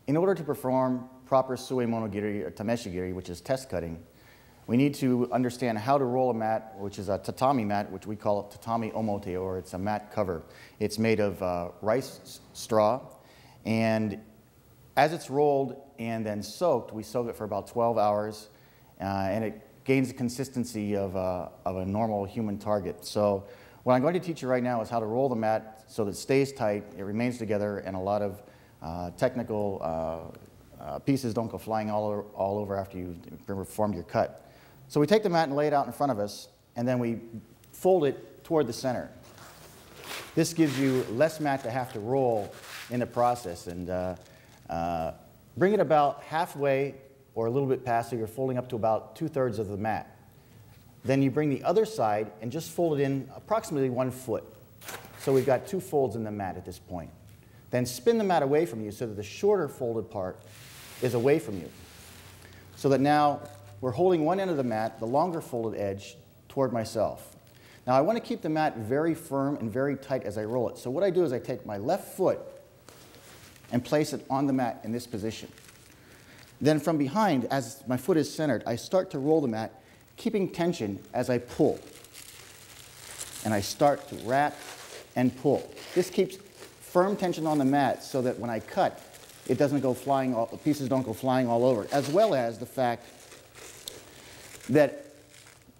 in order to perform proper suemonogiri or tameshigiri, which is test cutting, we need to understand how to roll a mat, which is a tatami mat, which we call tatami omote, or it's a mat cover. It's made of rice straw, and as it's rolled and then soaked, we soak it for about 12 hours, and it gains the consistency of a normal human target. So what I'm going to teach you right now is how to roll the mat so that it stays tight, it remains together, and a lot of technical pieces don't go flying all over after you've performed your cut. So we take the mat and lay it out in front of us, and then we fold it toward the center. This gives you less mat to have to roll in the process, and bring it about halfway or a little bit past, so you're folding up to about 2/3 of the mat. Then you bring the other side and just fold it in approximately 1 foot. So we've got 2 folds in the mat at this point. Then spin the mat away from you so that the shorter folded part is away from you. So that now we're holding one end of the mat, the longer folded edge, toward myself. Now I want to keep the mat very firm and very tight as I roll it. So what I do is I take my left foot and place it on the mat in this position. Then from behind, as my foot is centered, I start to roll the mat, keeping tension as I pull. And I start to wrap and pull. This keeps firm tension on the mat so that when I cut, it doesn't go flying, the pieces don't go flying all over, as well as the fact that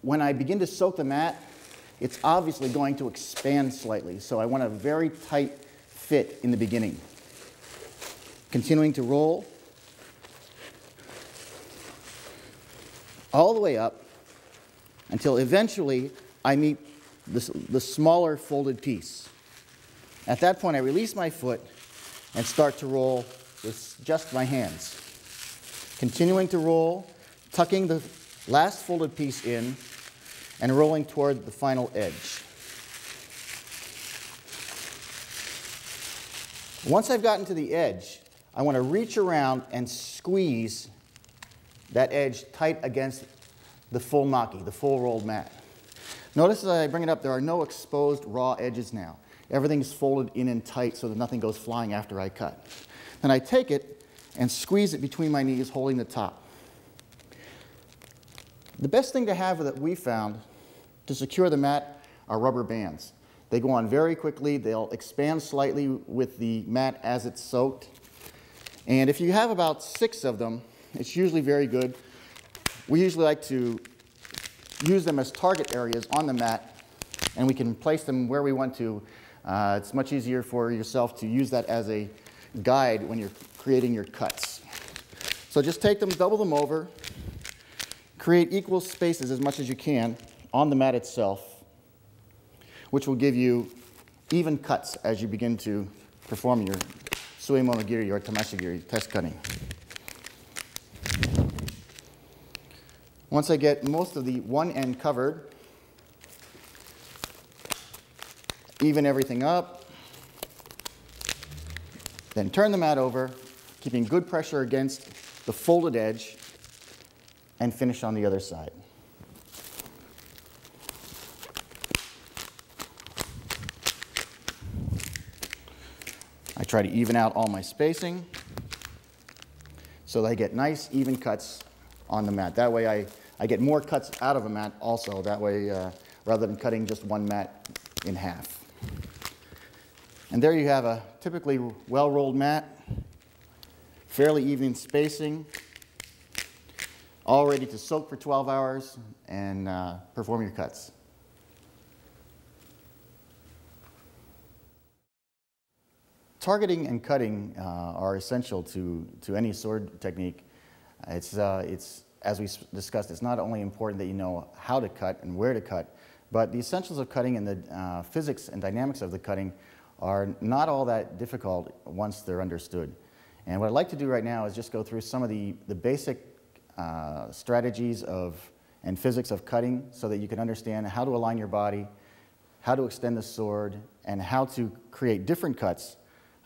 when I begin to soak the mat, it's obviously going to expand slightly. So I want a very tight fit in the beginning. Continuing to roll all the way up until eventually I meet the smaller folded piece. At that point, I release my foot and start to roll with just my hands. Continuing to roll, tucking the last folded piece in and rolling toward the final edge. Once I've gotten to the edge, I want to reach around and squeeze that edge tight against the full maki, the full rolled mat. Notice as I bring it up, there are no exposed raw edges now. Everything's folded in and tight so that nothing goes flying after I cut. Then I take it and squeeze it between my knees, holding the top. The best thing to have that we found to secure the mat are rubber bands. They go on very quickly. They'll expand slightly with the mat as it's soaked. And if you have about 6 of them, it's usually very good. We usually like to use them as target areas on the mat, and we can place them where we want to. It's much easier for yourself to use that as a guide when you're creating your cuts. So just take them, double them over, create equal spaces as much as you can on the mat itself, which will give you even cuts as you begin to perform your suemonogiri or tameshigiri test cutting. Once I get most of the one end covered, even everything up, then turn the mat over, keeping good pressure against the folded edge, and finish on the other side. I try to even out all my spacing so that I get nice, even cuts on the mat. That way I get more cuts out of a mat also, that way rather than cutting just one mat in half. And there you have a typically well-rolled mat, fairly even spacing, all ready to soak for 12 hours and perform your cuts. Targeting and cutting are essential to any sword technique. It's as we discussed, it's not only important that you know how to cut and where to cut, but the essentials of cutting and the physics and dynamics of the cutting are not all that difficult once they're understood. And what I'd like to do right now is just go through some of the basic strategies and physics of cutting so that you can understand how to align your body, how to extend the sword, and how to create different cuts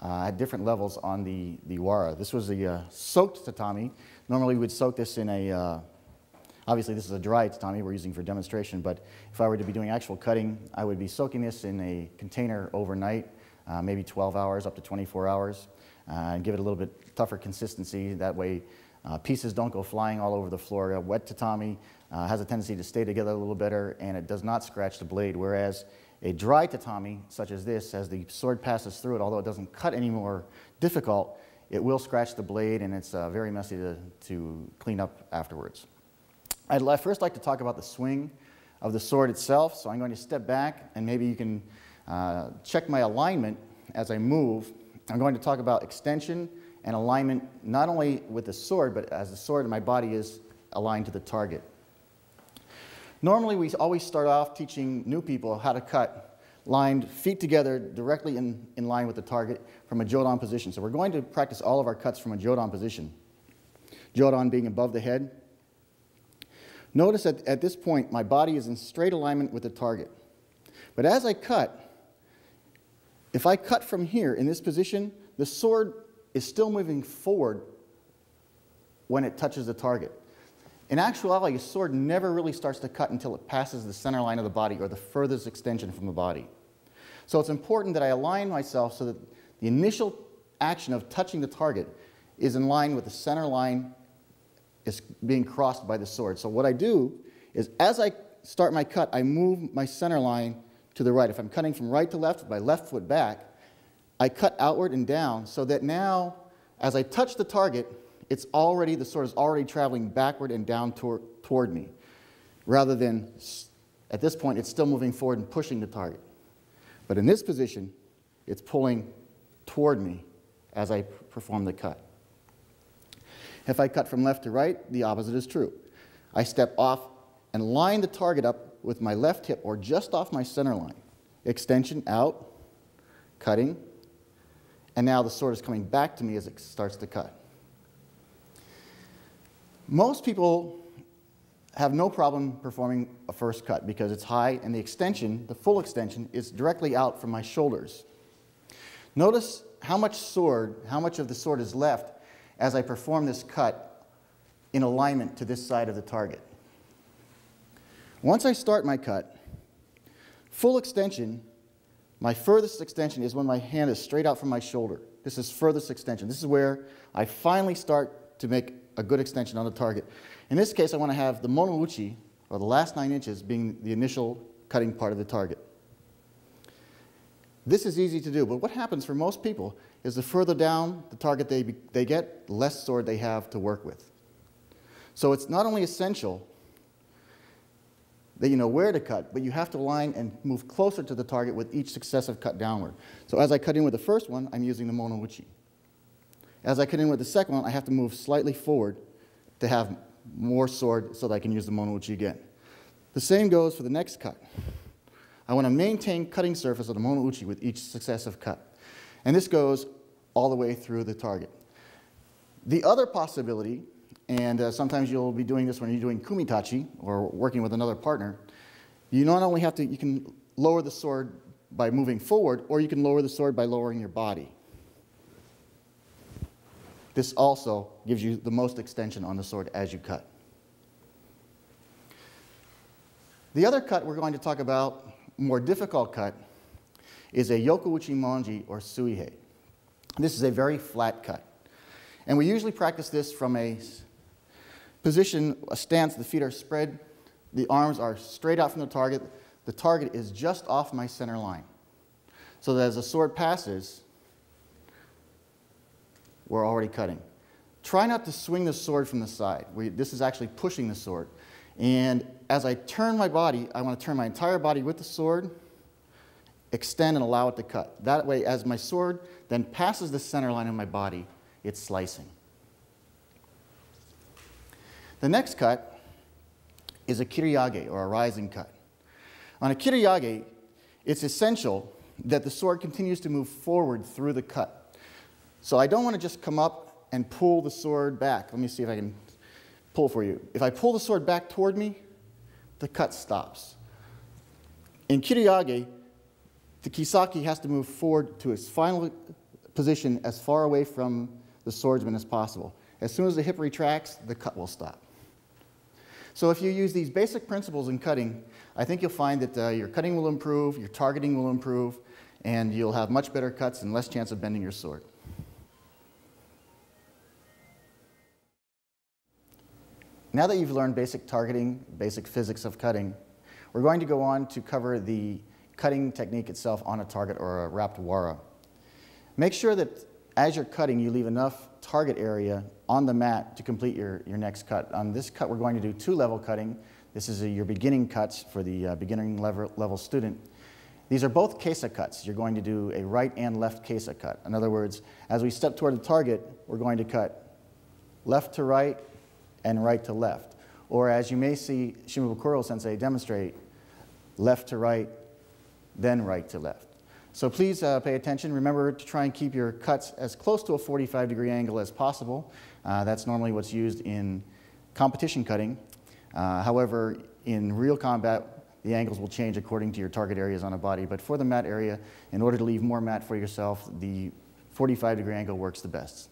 at different levels on the wara. This was a soaked tatami. Normally we would soak this in a, obviously this is a dry tatami we're using for demonstration, but if I were to be doing actual cutting, I would be soaking this in a container overnight, maybe 12 hours up to 24 hours. and give it a little bit tougher consistency. That way pieces don't go flying all over the floor. A wet tatami has a tendency to stay together a little better, and it does not scratch the blade, whereas a dry tatami, such as this, as the sword passes through it, although it doesn't cut any more difficult, it will scratch the blade, and it's very messy to clean up afterwards. I'd first like to talk about the swing of the sword itself, so I'm going to step back, and maybe you can check my alignment as I move. I'm going to talk about extension and alignment, not only with the sword, but as the sword in my body is aligned to the target. Normally, we always start off teaching new people how to cut lined feet together directly in line with the target from a jodan position. So we're going to practice all of our cuts from a jodan position. Jodan being above the head. Notice that at this point, my body is in straight alignment with the target. But as I cut, if I cut from here in this position, the sword is still moving forward when it touches the target. In actuality, a sword never really starts to cut until it passes the center line of the body or the furthest extension from the body. So it's important that I align myself so that the initial action of touching the target is in line with the center line is being crossed by the sword. So what I do is as I start my cut, I move my center line to the right. If I'm cutting from right to left with my left foot back, I cut outward and down so that now as I touch the target, the sword is already traveling backward and down toward me, rather than, at this point, it's still moving forward and pushing the target. But in this position, it's pulling toward me as I perform the cut. If I cut from left to right, the opposite is true. I step off and line the target up with my left hip or just off my center line. Extension out, cutting, and now the sword is coming back to me as it starts to cut. Most people have no problem performing a first cut because it's high and the extension, the full extension, is directly out from my shoulders. Notice how much of the sword is left as I perform this cut in alignment to this side of the target. Once I start my cut, full extension, my furthest extension is when my hand is straight out from my shoulder. This is furthest extension. This is where I finally start to make a good extension on the target. In this case, I want to have the monouchi, or the last 9 inches, being the initial cutting part of the target. This is easy to do, but what happens for most people is the further down the target they get, the less sword they have to work with. So it's not only essential that you know where to cut, but you have to align and move closer to the target with each successive cut downward. So as I cut in with the first one, I'm using the monouchi. As I cut in with the second one, I have to move slightly forward to have more sword so that I can use the monouchi again. The same goes for the next cut. I want to maintain cutting surface of the monouchi with each successive cut. And this goes all the way through the target. The other possibility, and sometimes you'll be doing this when you're doing kumitachi or working with another partner, you not only have to, you can lower the sword by moving forward, or you can lower the sword by lowering your body. This also gives you the most extension on the sword as you cut. The other cut we're going to talk about, more difficult cut, is a yokouchi monji or suihei. This is a very flat cut. And we usually practice this from a position, a stance, the feet are spread, the arms are straight out from the target is just off my center line. So that as the sword passes, we're already cutting. Try not to swing the sword from the side. This is actually pushing the sword. And as I turn my body, I want to turn my entire body with the sword, extend and allow it to cut. That way, as my sword then passes the center line of my body, it's slicing. The next cut is a kiriage, or a rising cut. On a kiriage, it's essential that the sword continues to move forward through the cut. So I don't want to just come up and pull the sword back. Let me see if I can pull for you. If I pull the sword back toward me, the cut stops. In kiriage, the kisaki has to move forward to its final position as far away from the swordsman as possible. As soon as the hip retracts, the cut will stop. So if you use these basic principles in cutting, I think you'll find that your cutting will improve, your targeting will improve, and you'll have much better cuts and less chance of bending your sword. Now that you've learned basic targeting, basic physics of cutting, we're going to go on to cover the cutting technique itself on a target or a wrapped wara. Make sure that as you're cutting, you leave enough target area on the mat to complete your next cut. On this cut, we're going to do two-level cutting. This is your beginning cuts for the beginning level student. These are both kesa cuts. You're going to do a right and left kesa cut. In other words, as we step toward the target, we're going to cut left to right and right to left. Or as you may see Shimabukuro sensei demonstrate, left to right, then right to left. So please pay attention. Remember to try and keep your cuts as close to a 45-degree angle as possible. That's normally what's used in competition cutting. However, in real combat, the angles will change according to your target areas on a body. But for the mat area, in order to leave more mat for yourself, the 45-degree angle works the best.